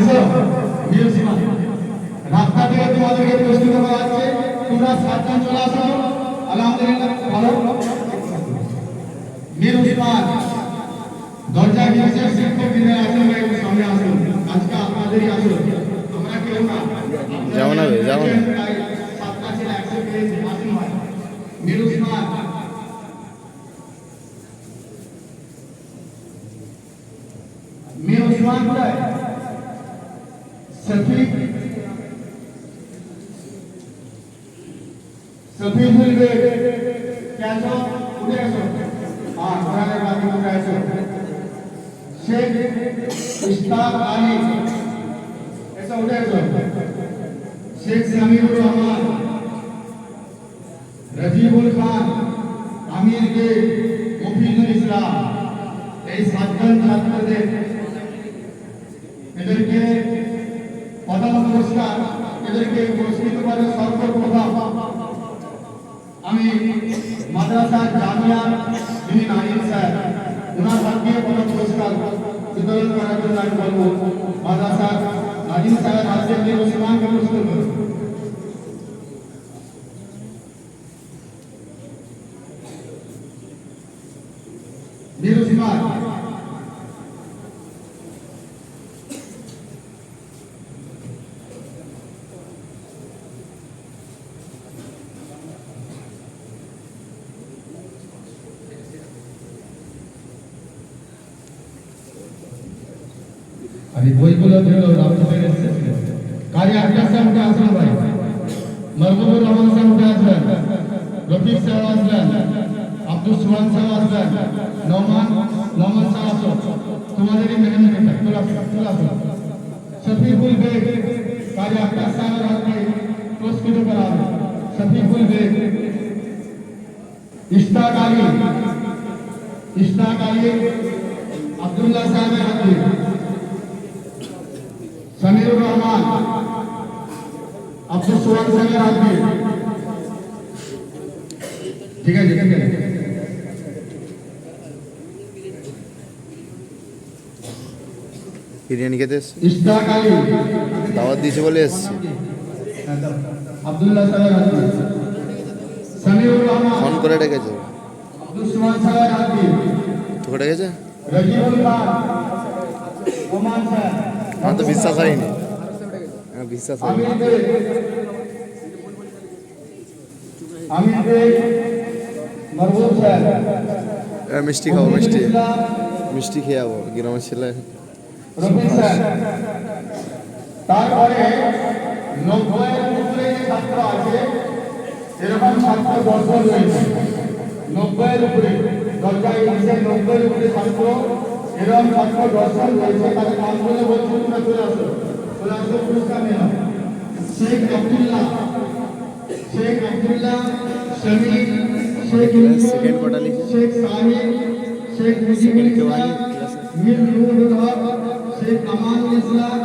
এসো মিউজিয়াম রাস্তা থেকে তোমাদেরকে প্রস্তুত করা আছে তোমরা সাতজন চলে আসো আলহামদুলিল্লাহ ভালো মীর উসমান দরজা গিয়েছে শিক্ষক দিনে আসুন ভাই সামনে আসুন আজকে আপনাদেরই আসুন আমরা কেউ না যাও না যাও না সাতটা ছেলে একসাথে আসুন ভাই মীর উসমান কোথায় সফিক সফিকুল বেগ কেসো উঠে এসো কোরআনের বাকি উঠে এসো শেখ ইশতাক আলী এসো উঠে এসো শেখ সামিউর রহমান রাজিবুল খান আমির কে মুফিদুল ইসলাম এই সাতজন ছাত্রদের এদেরকে পদম পুরস্কার এদেরকে পুরস্কৃত করে সর্বপ্রথম আমি মাদ্রাসা জামিয়া যিনি নাইম স্যার ওনার হাত দিয়ে পদম পুরস্কার বিতরণ করার জন্য আমি বলবো মাদ্রাসা নাজিম স্যার হাত দিয়ে মীর উসমানকে পুরস্কৃত করুন মীর উসমান अभी বইগুলো দিল রামচন্দ্র এসেছে কারি আক্তার সাহেব উঠে আসলেন ভাই মাহবুবুর রহমান সাহেব উঠে আসলেন রফিক সাহেব আসলেন আব্দুল সুবহান সাহেব আসলেন নোমান সাহেব আসো তোমাদেরই মেহনতে তোলা শফিকুল বেগ কারি আক্তার সাহেবের হাতে পুরস্কৃত করা হবে শফিকুল বেগ ইশতাক আলী আব্দুল্লাহ সাহেবের হাতে समीर रहमान अब्दुल सुवान साहब आदमी ठीक है বিরিয়ানি খেতে ইশতাক আলী দাওয়াত দিয়েছে বলে এসেছি আব্দুল্লাহ সাহেব আদমি সमीर रहमान ফোন করে ডেকেছে আব্দুল সুবহান সাহেব আদমি তোকে ডেকেছে রাজিবুল খান ওমান সাহেব আমার তো বিশ্বাস হয়নি বিশ্বাস হয়নি মাহবুব স্যার মিষ্টি খাবো মিষ্টি খেয়ে যাবো গ্রামের ছেলে রফিক স্যার তারপরে 90 এর উপরে যে ছাত্র আছে এরকম ছাত্র 10 জন রয়েছে 90 এর উপরে দরজায় এসে 90 এর উপরে ছাত্র এরকম ছাত্র 10 জন রয়েছে তাদের নাম বলে বলছি তোমরা চলে আসো পুরস্কার নিয়ে নাও শেখ আব্দুল্লাহ শমীর শেখ সেকেন্ড কোটা লিখে শেখ সাহিদ শেখ মুজিবুল ইসলাম মীর নুরুল হক শেখ আমান ইসলাম